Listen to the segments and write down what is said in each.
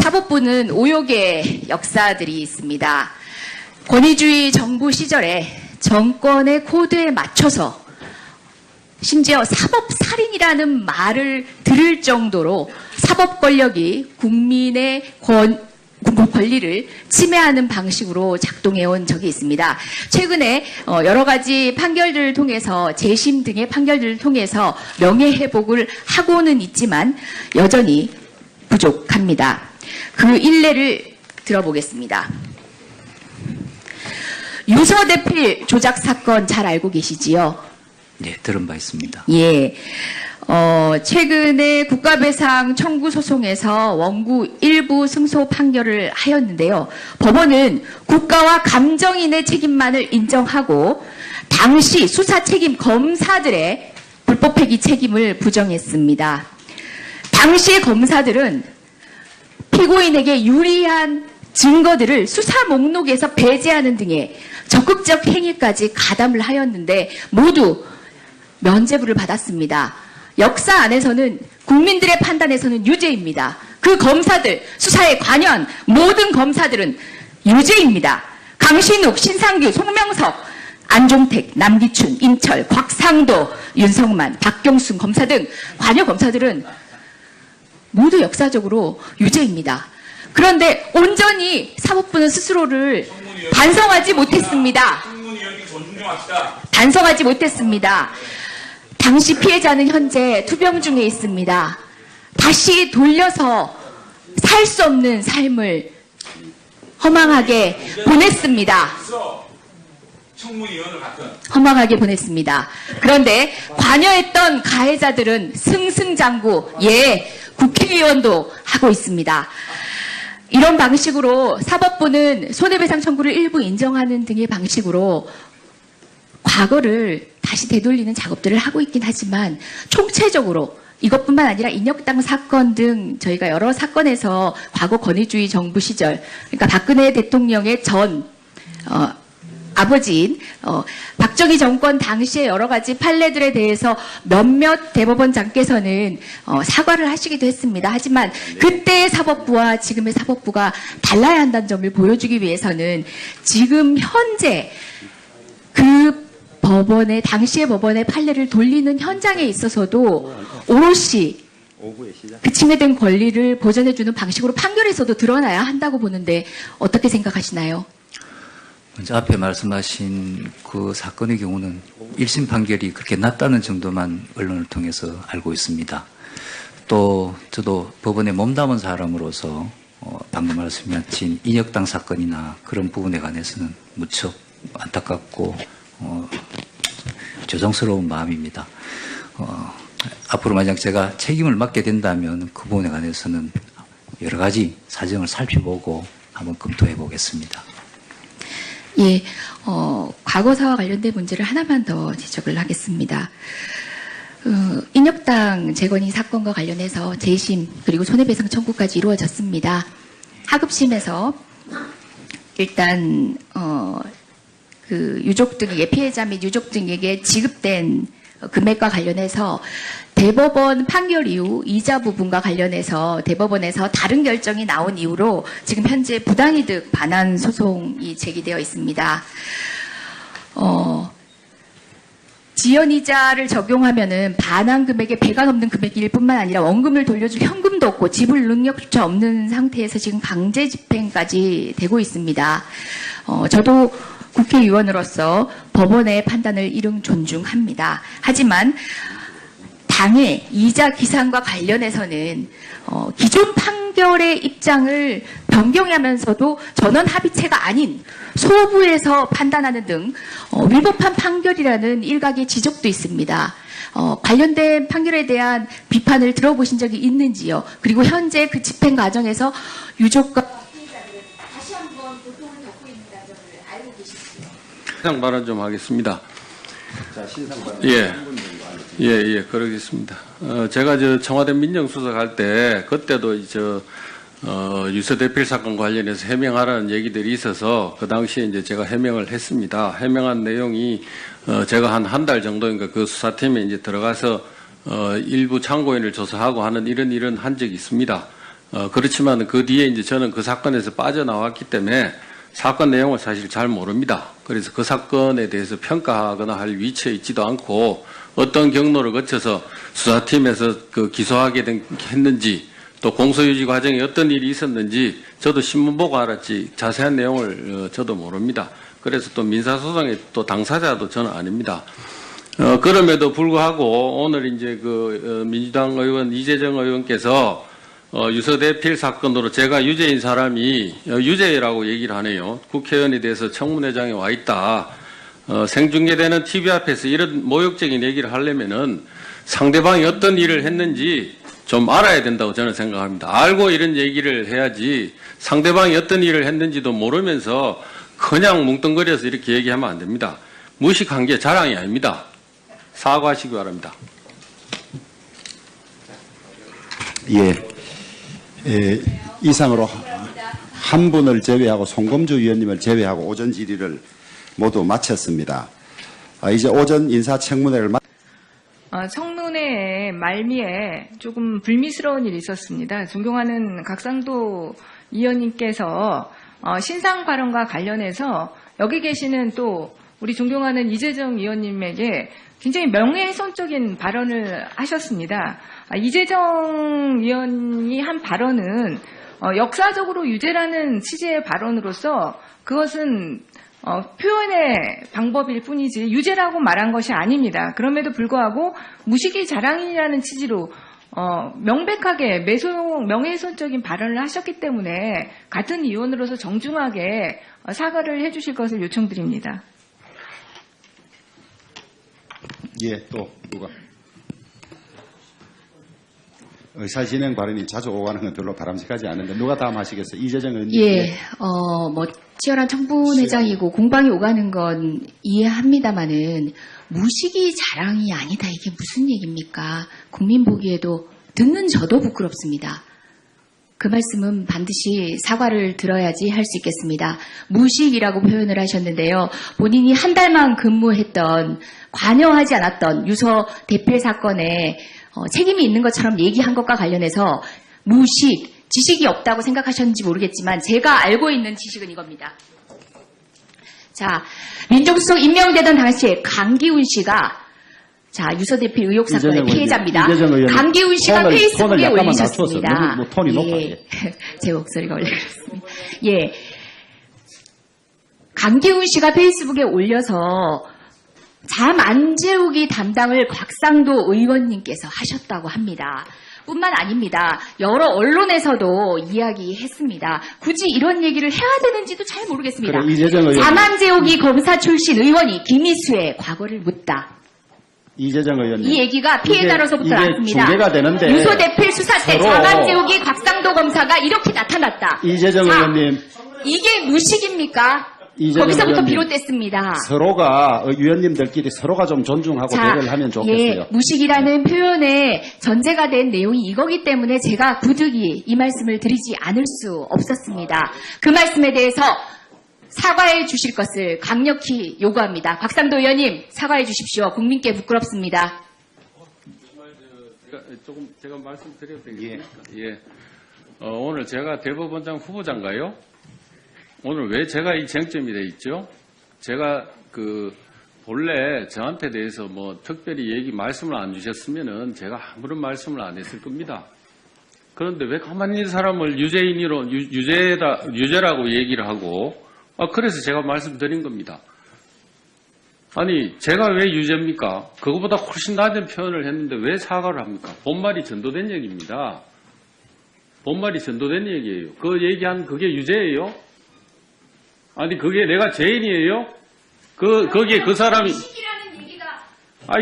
사법부는 오욕의 역사들이 있습니다. 권위주의 정부 시절에 정권의 코드에 맞춰서 심지어 사법살인이라는 말을 들을 정도로 사법 권력이 국민의 권리를 침해하는 방식으로 작동해온 적이 있습니다. 최근에 여러 가지 판결들을 통해서 재심 등의 판결들을 통해서 명예회복을 하고는 있지만 여전히 부족합니다. 그 일례를 들어보겠습니다. 유서대필 조작 사건 잘 알고 계시지요? 네, 들은 바 있습니다. 예. 최근에 국가배상 청구 소송에서 원고 일부 승소 판결을 하였는데요. 법원은 국가와 감정인의 책임만을 인정하고 당시 수사 책임 검사들의 불법행위 책임을 부정했습니다. 당시의 검사들은 피고인에게 유리한 증거들을 수사 목록에서 배제하는 등의 적극적 행위까지 가담을 하였는데 모두 면죄부를 받았습니다. 역사 안에서는 국민들의 판단에서는 유죄입니다. 그 검사들, 수사에 관여한 모든 검사들은 유죄입니다. 강신욱, 신상규, 송명석, 안종택, 남기춘, 임철, 곽상도, 윤성만, 박경순 검사 등 관여 검사들은 모두 역사적으로 유죄입니다. 그런데 온전히 사법부는 스스로를 반성하지 못했습니다. 반성하지 못했습니다. 당시 피해자는 현재 투병 중에 있습니다. 다시 돌려서 살 수 없는 삶을 허망하게 보냈습니다. 허망하게 보냈습니다. 그런데 관여했던 가해자들은 승승장구, 예, 국회의원도 하고 있습니다. 이런 방식으로 사법부는 손해배상 청구를 일부 인정하는 등의 방식으로 과거를 다시 되돌리는 작업들을 하고 있긴 하지만 총체적으로 이것뿐만 아니라 인혁당 사건 등 저희가 여러 사건에서 과거 권위주의 정부 시절, 그러니까 박근혜 대통령의 전 아버지인 박정희 정권 당시의 여러 가지 판례들에 대해서 몇몇 대법원장께서는 사과를 하시기도 했습니다. 하지만 그때의 사법부와 지금의 사법부가 달라야 한다는 점을 보여주기 위해서는 지금 현재 그 법원의 당시의 법원의 판례를 돌리는 현장에 있어서도 오롯이 그 침해된 권리를 보전해주는 방식으로 판결에서도 드러나야 한다고 보는데 어떻게 생각하시나요? 먼저 앞에 말씀하신 그 사건의 경우는 1심 판결이 그렇게 낮다는 정도만 언론을 통해서 알고 있습니다. 또 저도 법원에 몸담은 사람으로서 방금 말씀하신 인혁당 사건이나 그런 부분에 관해서는 무척 안타깝고 죄송스러운 마음입니다. 앞으로 만약 제가 책임을 맡게 된다면 그 부분에 관해서는 여러 가지 사정을 살펴보고 한번 검토해 보겠습니다. 예, 과거사와 관련된 문제를 하나만 더 지적을 하겠습니다. 인혁당 재건이 사건과 관련해서 재심 그리고 손해배상 청구까지 이루어졌습니다. 하급심에서 일단 그 유족 등 피해자 및 유족 등에게 지급된 금액과 관련해서 대법원 판결 이후 이자 부분과 관련해서 대법원에서 다른 결정이 나온 이후로 지금 현재 부당이득 반환 소송이 제기되어 있습니다. 지연이자를 적용하면은 반환 금액의 배가 넘는 금액일 뿐만 아니라 원금을 돌려줄 현금도 없고 지불 능력조차 없는 상태에서 지금 강제 집행까지 되고 있습니다. 저도 국회의원으로서 법원의 판단을 일응 존중합니다. 하지만 당의 이자 기산과 관련해서는 기존 판결의 입장을 변경하면서도 전원 합의체가 아닌 소부에서 판단하는 등 위법한 판결이라는 일각의 지적도 있습니다. 관련된 판결에 대한 비판을 들어보신 적이 있는지요? 그리고 현재 그 집행 과정에서 유족과 피해자들은 다시 한번 고통을 겪고 있다는 점을 알고 계시지요? 신상 발언 좀 하겠습니다. 자, 신상 발언. 예, 그러겠습니다. 제가 청와대 민정수석 할 때, 그때도 유서대필 사건 관련해서 해명하라는 얘기들이 있어서, 그 당시에 이제 제가 해명을 했습니다. 해명한 내용이, 제가 한 달 정도인가 그 수사팀에 이제 들어가서, 일부 참고인을 조사하고 하는 이런 한 적이 있습니다. 그렇지만 그 뒤에 이제 저는 그 사건에서 빠져나왔기 때문에 사건 내용을 사실 잘 모릅니다. 그래서 그 사건에 대해서 평가하거나 할 위치에 있지도 않고 어떤 경로를 거쳐서 수사팀에서 그 기소하게 했는지 또 공소유지 과정에 어떤 일이 있었는지 저도 신문 보고 알았지 자세한 내용을 저도 모릅니다. 그래서 또 민사소송의 또 당사자도 저는 아닙니다. 그럼에도 불구하고 오늘 이제 민주당 의원 이재정 의원께서 유서대필 사건으로 제가 유죄인 사람이 유죄라고 얘기를 하네요. 국회의원에 대해서 청문회장에 와 있다. 생중계되는 TV 앞에서 이런 모욕적인 얘기를 하려면은 상대방이 어떤 일을 했는지 좀 알아야 된다고 저는 생각합니다. 알고 이런 얘기를 해야지 상대방이 어떤 일을 했는지도 모르면서 그냥 뭉뚱거려서 이렇게 얘기하면 안 됩니다. 무식한 게 자랑이 아닙니다. 사과하시기 바랍니다. 이상으로 한 분을 제외하고 송검주 위원님을 제외하고 오전 질의를 모두 마쳤습니다. 이제 오전 인사청문회를 청문회 말미에 조금 불미스러운 일이 있었습니다. 존경하는 각상도 의원님께서 신상 발언과 관련해서 여기 계시는 또 우리 존경하는 이재정 의원님에게 굉장히 명예훼손적인 발언을 하셨습니다. 이재정 의원이 한 발언은 역사적으로 유죄라는 취지의 발언으로서 그것은 표현의 방법일 뿐이지 유죄라고 말한 것이 아닙니다. 그럼에도 불구하고 무식이 자랑이라는 취지로 명백하게 명예훼손적인 발언을 하셨기 때문에 같은 의원으로서 정중하게 사과를 해주실 것을 요청드립니다. 또 누가? 의사진행 발언이 자주 오가는 건 별로 바람직하지 않은데 누가 다음 하시겠어요? 이재정 의원님. 치열한 청문회장이고 공방이 오가는 건 이해합니다마는 무식이 자랑이 아니다. 이게 무슨 얘기입니까? 국민 보기에도 듣는 저도 부끄럽습니다. 그 말씀은 반드시 사과를 들어야지 할 수 있겠습니다. 무식이라고 표현을 하셨는데요. 본인이 한 달만 근무했던 관여하지 않았던 유서 대필 사건에 책임이 있는 것처럼 얘기한 것과 관련해서 무식, 지식이 없다고 생각하셨는지 모르겠지만 제가 알고 있는 지식은 이겁니다. 자, 민정수석 임명되던 당시에 강기훈 씨가 유서대필 의혹 사건의 피해자입니다. 강기훈 씨가 페이스북에 올리셨습니다. 톤이 높아. 제 목소리가 원래 그렇습니다. 강기훈 씨가 페이스북에 올려서 잠 안 재우기 담당을 곽상도 의원님께서 하셨다고 합니다. 뿐만 아닙니다. 여러 언론에서도 이야기했습니다. 굳이 이런 얘기를 해야 되는지도 잘 모르겠습니다. 잠 안 재우기 검사 출신 의원이 김희수의 과거를 묻다. 이재정 의원님. 이 얘기가 피해자로서부터 나왔습니다. 중계가 되는데 유서대필 수사 때 잠 안 재우기 곽상도 검사가 이렇게 나타났다. 이재정 의원님. 이게 무식입니까? 거기서부터 비롯됐습니다. 서로가 위원님들끼리 서로가 좀 존중하고 대화를 하면 좋겠어요. 무식이라는 표현에 전제가 된 내용이 이거기 때문에 제가 부득이 이 말씀을 드리지 않을 수 없었습니다. 그 말씀에 대해서 사과해 주실 것을 강력히 요구합니다. 곽상도 의원님 사과해 주십시오. 국민께 부끄럽습니다. 제가 말씀드려도 되겠습니까? 오늘 제가 대법원장 후보자인가요? 오늘 왜 제가 이 쟁점이 돼 있죠? 제가 본래 저한테 대해서 특별히 말씀을 안 주셨으면은 제가 아무런 말씀을 안 했을 겁니다. 그런데 왜 가만히 있는 사람을 유죄라고 얘기를 하고, 그래서 제가 말씀드린 겁니다. 아니, 제가 왜 유죄입니까? 그거보다 훨씬 낮은 표현을 했는데 왜 사과를 합니까? 본말이 전도된 얘기입니다. 본말이 전도된 얘기예요. 그 얘기한 그게 유죄예요? 아니, 그게 내가 죄인이에요? 거기에 그 사람이,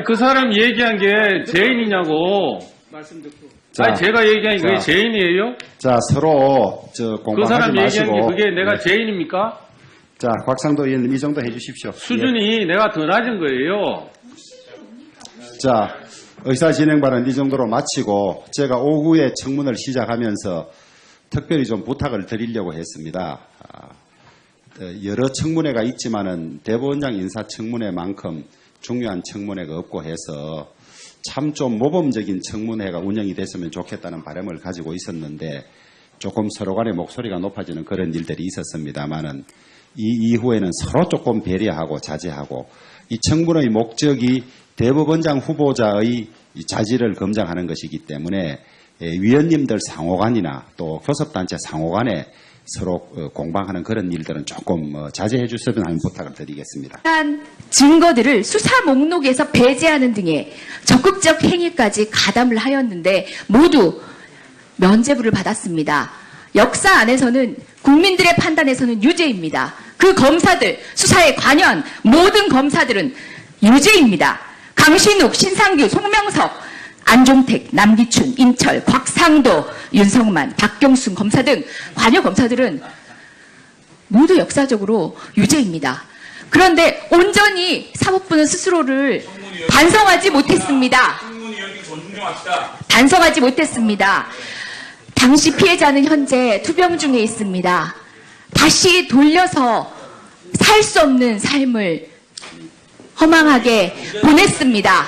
그 사람이 얘기한 게 죄인이냐고. 말씀 듣고. 제가 얘기한 게 그게 죄인이에요? 서로, 공방하지 마시고. 그 사람 얘기한 게 그게 내가 죄인입니까? 곽상도 의원님 이 정도 해주십시오. 수준이 내가 더 낮은 거예요. 의사 진행 발언 이 정도로 마치고, 제가 오후에 청문을 시작하면서 특별히 좀 부탁을 드리려고 했습니다. 여러 청문회가 있지만은 대법원장 인사청문회만큼 중요한 청문회가 없고 해서 참 좀 모범적인 청문회가 운영이 됐으면 좋겠다는 바람을 가지고 있었는데 조금 서로 간의 목소리가 높아지는 그런 일들이 있었습니다만은 이 이후에는 서로 조금 배려하고 자제하고 이 청문의 목적이 대법원장 후보자의 이 자질을 검증하는 것이기 때문에 위원님들 상호간이나 또 교섭단체 상호간에 서로 공방하는 그런 일들은 조금 자제해 주셨으면 하는 부탁을 드리겠습니다. 한 증거들을 수사 목록에서 배제하는 등의 적극적 행위까지 가담을 하였는데 모두 면죄부를 받았습니다. 역사 안에서는 국민들의 판단에서는 유죄입니다. 그 검사들, 수사에 관여한 모든 검사들은 유죄입니다. 강신욱, 신상규, 송명석, 안종택, 남기춘, 임철, 곽상도, 윤성만, 박경순 검사 등 관여 검사들은 모두 역사적으로 유죄입니다. 그런데 온전히 사법부는 스스로를 반성하지 못했습니다. 반성하지 못했습니다. 당시 피해자는 현재 투병 중에 있습니다. 다시 돌려서 살 수 없는 삶을 허망하게 보냈습니다.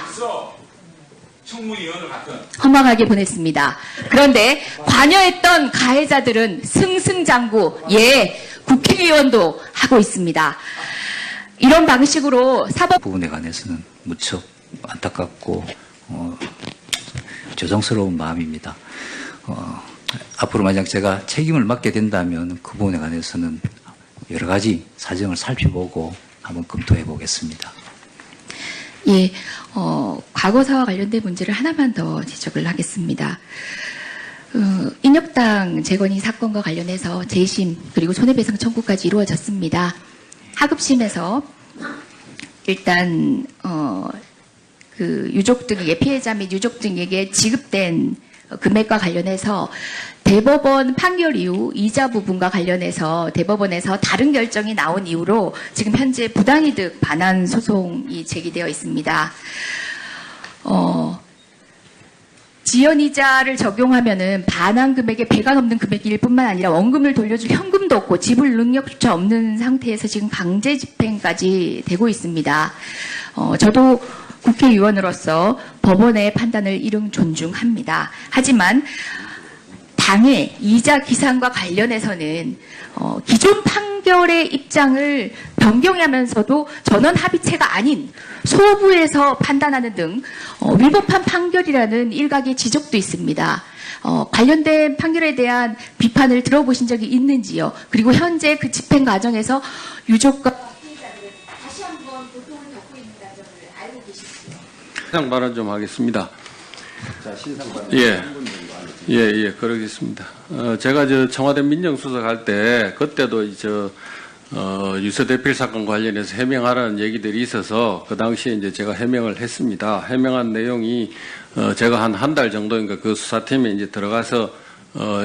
허망하게 보냈습니다. 그런데 관여했던 가해자들은 승승장구, 국회의원도 하고 있습니다. 이런 방식으로 사법 부분에 관해서는 무척 안타깝고 죄송스러운 마음입니다. 앞으로 만약 제가 책임을 맡게 된다면 그 부분에 관해서는 여러 가지 사정을 살펴보고 한번 검토해 보겠습니다. 예, 과거사와 관련된 문제를 하나만 더 지적을 하겠습니다. 인혁당 재건이 사건과 관련해서 재심 그리고 손해배상 청구까지 이루어졌습니다. 하급심에서 일단 그 유족 등에게 피해자 및 유족 등에게 지급된 금액과 관련해서 대법원 판결 이후 이자 부분과 관련해서 대법원에서 다른 결정이 나온 이후로 지금 현재 부당이득 반환 소송이 제기되어 있습니다. 지연이자를 적용하면은 반환 금액의 배가 넘는 금액일 뿐만 아니라 원금을 돌려줄 현금도 없고 지불 능력조차 없는 상태에서 지금 강제 집행까지 되고 있습니다. 저도 국회의원으로서 법원의 판단을 일응 존중합니다. 하지만 당의 이자 기산과 관련해서는 기존 판결의 입장을 변경하면서도 전원 합의체가 아닌 소부에서 판단하는 등 위법한 판결이라는 일각의 지적도 있습니다. 관련된 판결에 대한 비판을 들어보신 적이 있는지요? 그리고 현재 그 집행 과정에서 유족과 피해자들은 다시 한번 고통을 겪고 있다는 점을 알고 계시지요? 신상 발언 좀 하겠습니다. 자, 신상 발언 예, 그러겠습니다. 제가 청와대 민정수석 할 때, 그때도 유서대필 사건 관련해서 해명하라는 얘기들이 있어서, 그 당시에 이제 제가 해명을 했습니다. 해명한 내용이, 제가 한 달 정도인가 그 수사팀에 이제 들어가서,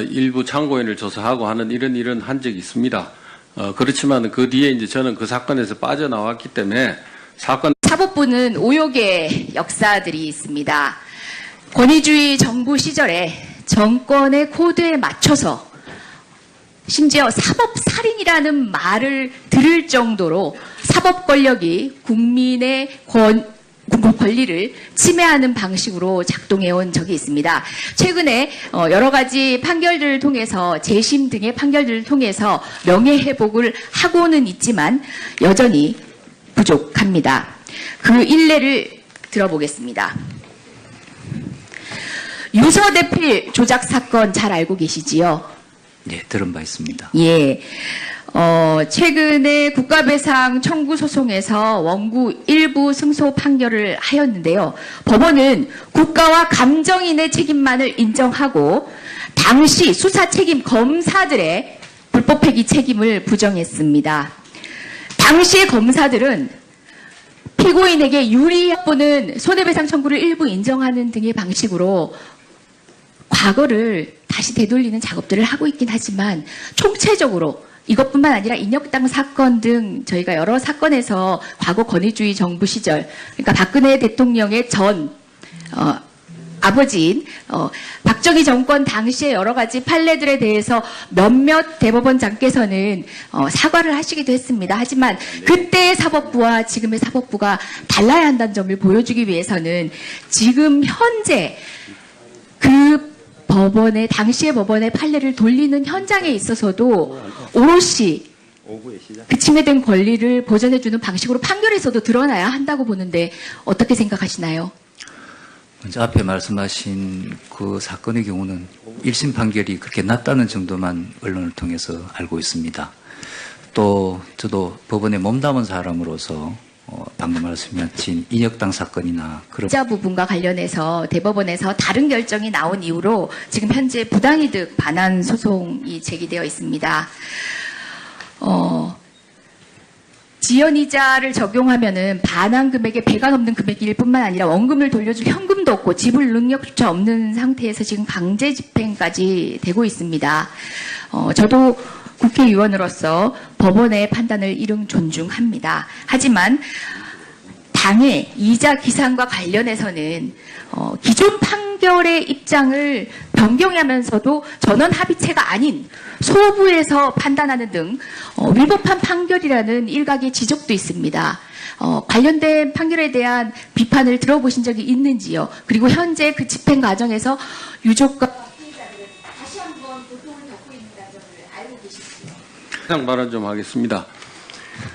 일부 참고인을 조사하고 하는 이런 일은 한 적이 있습니다. 그렇지만 그 뒤에 이제 저는 그 사건에서 빠져나왔기 때문에, 사법부는 오욕의 역사들이 있습니다. 권위주의 정부 시절에 정권의 코드에 맞춰서 심지어 사법살인이라는 말을 들을 정도로 사법 권력이 국민의 권리를 침해하는 방식으로 작동해온 적이 있습니다. 최근에 여러 가지 판결들을 통해서 재심 등의 판결들을 통해서 명예회복을 하고는 있지만 여전히 부족합니다. 그 일례를 들어보겠습니다. 유서대필 조작 사건 잘 알고 계시지요? 네, 들은 바 있습니다. 예. 최근에 국가배상 청구 소송에서 원고 일부 승소 판결을 하였는데요. 법원은 국가와 감정인의 책임만을 인정하고 당시 수사 책임 검사들의 불법행위 책임을 부정했습니다. 당시 검사들은 피고인에게 유리한 부분은 손해배상 청구를 일부 인정하는 등의 방식으로 과거를 다시 되돌리는 작업들을 하고 있긴 하지만 총체적으로 이것뿐만 아니라 인혁당 사건 등 저희가 여러 사건에서 과거 권위주의 정부 시절, 그러니까 박근혜 대통령의 전 아버지인 박정희 정권 당시의 여러 가지 판례들에 대해서 몇몇 대법원장께서는 사과를 하시기도 했습니다. 하지만 그때의 사법부와 지금의 사법부가 달라야 한다는 점을 보여주기 위해서는 지금 현재 그 법원의 당시의 법원의 판례를 돌리는 현장에 있어서도 오롯이 그 침해된 권리를 보전해주는 방식으로 판결에서도 드러나야 한다고 보는데 어떻게 생각하시나요? 먼저 앞에 말씀하신 그 사건의 경우는 1심 판결이 그렇게 낮다는 정도만 언론을 통해서 알고 있습니다. 또 저도 법원에 몸담은 사람으로서 방금 말씀하신 인혁당 사건이나 그런 자 부분과 관련해서 대법원에서 다른 결정이 나온 이후로 지금 현재 부당이득 반환 소송이 제기되어 있습니다. 지연이자를 적용하면은 반환 금액의 배가 넘는 금액일 뿐만 아니라 원금을 돌려줄 현금도 없고 지불 능력조차 없는 상태에서 지금 강제 집행까지 되고 있습니다. 저도 국회의원으로서 법원의 판단을 이름 존중합니다. 하지만 당의 이자 기산과 관련해서는 기존 판결의 입장을 변경하면서도 전원 합의체가 아닌 소부에서 판단하는 등 위법한 판결이라는 일각의 지적도 있습니다. 관련된 판결에 대한 비판을 들어보신 적이 있는지요? 그리고 현재 그 집행 과정에서 유족과 피해자들은 다시 한번 고통을 겪고 있다는 점을 알고 계시지요? 신상 발언 좀 하겠습니다.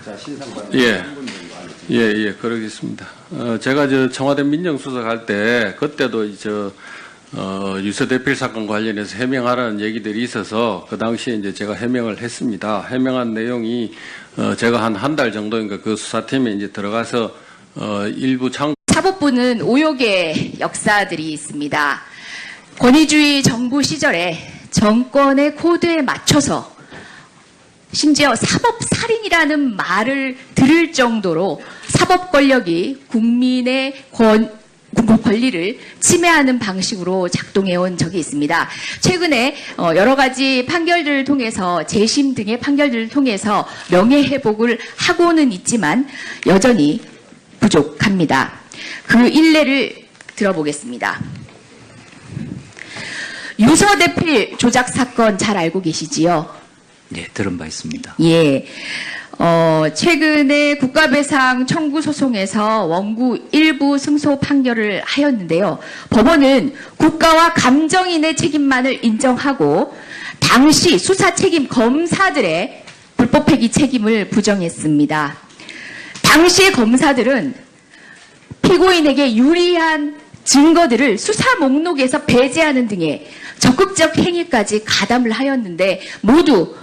자, 신상 발언. 예, 그러겠습니다. 제가 청와대 민정수석 할 때, 그때도 유서대필 사건 관련해서 해명하라는 얘기들이 있어서, 그 당시에 이제 제가 해명을 했습니다. 해명한 내용이, 제가 한 달 정도인가 그 수사팀에 이제 들어가서, 일부 사법부는 오욕의 역사들이 있습니다. 권위주의 정부 시절에 정권의 코드에 맞춰서 심지어 사법살인이라는 말을 들을 정도로 사법 권력이 국민의 권리를 침해하는 방식으로 작동해온 적이 있습니다. 최근에 여러 가지 판결들을 통해서 재심 등의 판결들을 통해서 명예회복을 하고는 있지만 여전히 부족합니다. 그 일례를 들어보겠습니다. 유서대필 조작 사건 잘 알고 계시지요? 네, 들은 바 있습니다. 예. 최근에 국가배상 청구 소송에서 원고 일부 승소 판결을 하였는데요. 법원은 국가와 감정인의 책임만을 인정하고 당시 수사 책임 검사들의 불법 폐기 책임을 부정했습니다. 당시 검사들은 피고인에게 유리한 증거들을 수사 목록에서 배제하는 등의 적극적 행위까지 가담을 하였는데 모두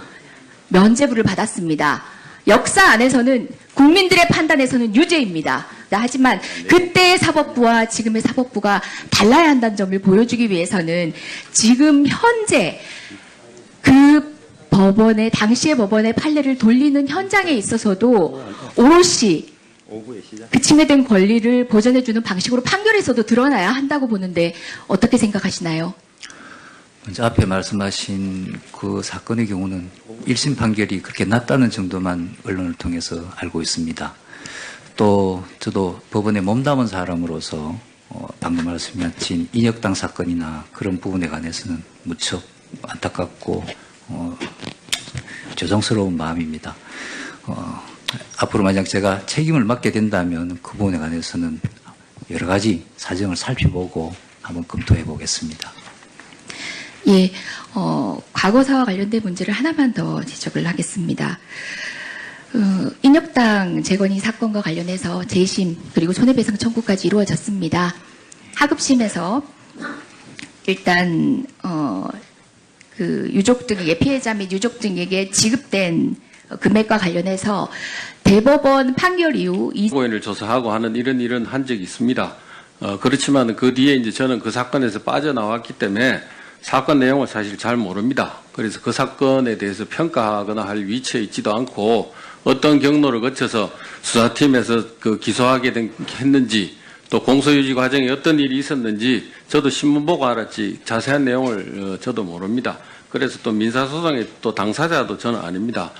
면죄부를 받았습니다. 역사 안에서는 국민들의 판단에서는 유죄입니다. 하지만 그때의 사법부와 지금의 사법부가 달라야 한다는 점을 보여주기 위해서는 지금 현재 그 법원의 당시의 법원의 판례를 돌리는 현장에 있어서도 오롯이 그 침해된 권리를 보전해주는 방식으로 판결에서도 드러나야 한다고 보는데 어떻게 생각하시나요? 먼저 앞에 말씀하신 그 사건의 경우는 1심 판결이 그렇게 낮다는 정도만 언론을 통해서 알고 있습니다. 또 저도 법원에 몸담은 사람으로서 방금 말씀하신 인혁당 사건이나 그런 부분에 관해서는 무척 안타깝고 죄송스러운 마음입니다. 앞으로 만약 제가 책임을 맡게 된다면 그 부분에 관해서는 여러 가지 사정을 살펴보고 한번 검토해 보겠습니다. 예, 과거사와 관련된 문제를 하나만 더 지적을 하겠습니다. 인혁당 재건이 사건과 관련해서 재심 그리고 손해배상 청구까지 이루어졌습니다. 하급심에서 일단 그 유족 등에게 피해자 및 유족 등에게 지급된 금액과 관련해서 대법원 판결 이후 피고인을 조사하고 하는 이런 한 적이 있습니다. 그렇지만 그 뒤에 이제 저는 그 사건에서 빠져나왔기 때문에 사건 내용을 사실 잘 모릅니다. 그래서 그 사건에 대해서 평가하거나 할 위치에 있지도 않고 어떤 경로를 거쳐서 수사팀에서 그 기소하게 했는지 또 공소유지 과정에 어떤 일이 있었는지 저도 신문 보고 알았지 자세한 내용을 저도 모릅니다. 그래서 또 민사소송의 또 당사자도 저는 아닙니다.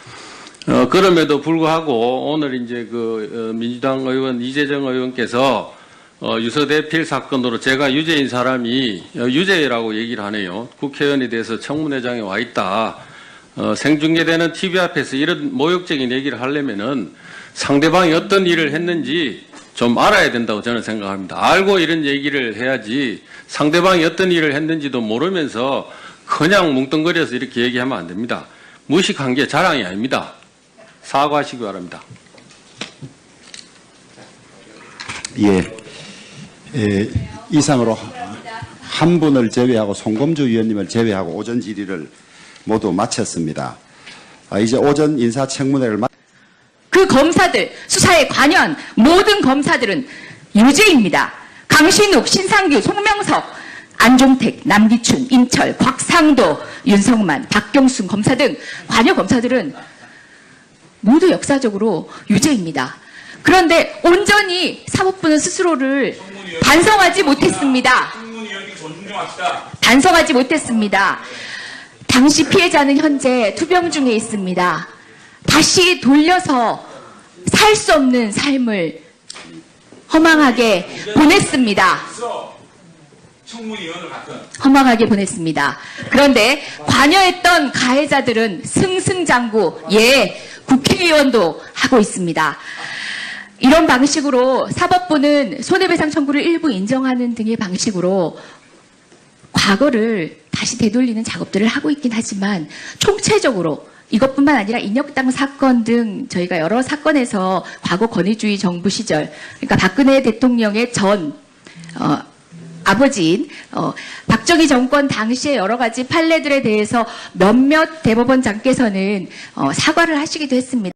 그럼에도 불구하고 오늘 이제 그 민주당 의원 이재정 의원께서 유서대필 사건으로 제가 유죄인 사람이 유죄라고 얘기를 하네요. 국회의원에 대해서 청문회장에 와 있다. 생중계되는 TV 앞에서 이런 모욕적인 얘기를 하려면은 상대방이 어떤 일을 했는지 좀 알아야 된다고 저는 생각합니다. 알고 이런 얘기를 해야지 상대방이 어떤 일을 했는지도 모르면서 그냥 뭉뚱거려서 이렇게 얘기하면 안 됩니다. 무식한 게 자랑이 아닙니다. 사과하시기 바랍니다. 이상으로 한 분을 제외하고 송검주 위원님을 제외하고 오전 질의를 모두 마쳤습니다. 이제 오전 인사청문회를 그 검사들, 수사에 관여한 모든 검사들은 유죄입니다. 강신욱, 신상규, 송명석, 안종택, 남기춘, 임철, 곽상도, 윤성만, 박경순 검사 등 관여 검사들은 모두 역사적으로 유죄입니다. 그런데 온전히 사법부는 스스로를 반성하지 못했습니다. 반성하지 못했습니다. 당시 피해자는 현재 투병 중에 있습니다. 다시 돌려서 살 수 없는 삶을 허망하게 보냈습니다. 허망하게 보냈습니다. 그런데 관여했던 가해자들은 승승장구, 국회의원도 하고 있습니다. 이런 방식으로 사법부는 손해배상 청구를 일부 인정하는 등의 방식으로 과거를 다시 되돌리는 작업들을 하고 있긴 하지만 총체적으로 이것뿐만 아니라 인혁당 사건 등 저희가 여러 사건에서 과거 권위주의 정부 시절, 그러니까 박근혜 대통령의 아버지인 박정희 정권 당시의 여러 가지 판례들에 대해서 몇몇 대법원장께서는 사과를 하시기도 했습니다.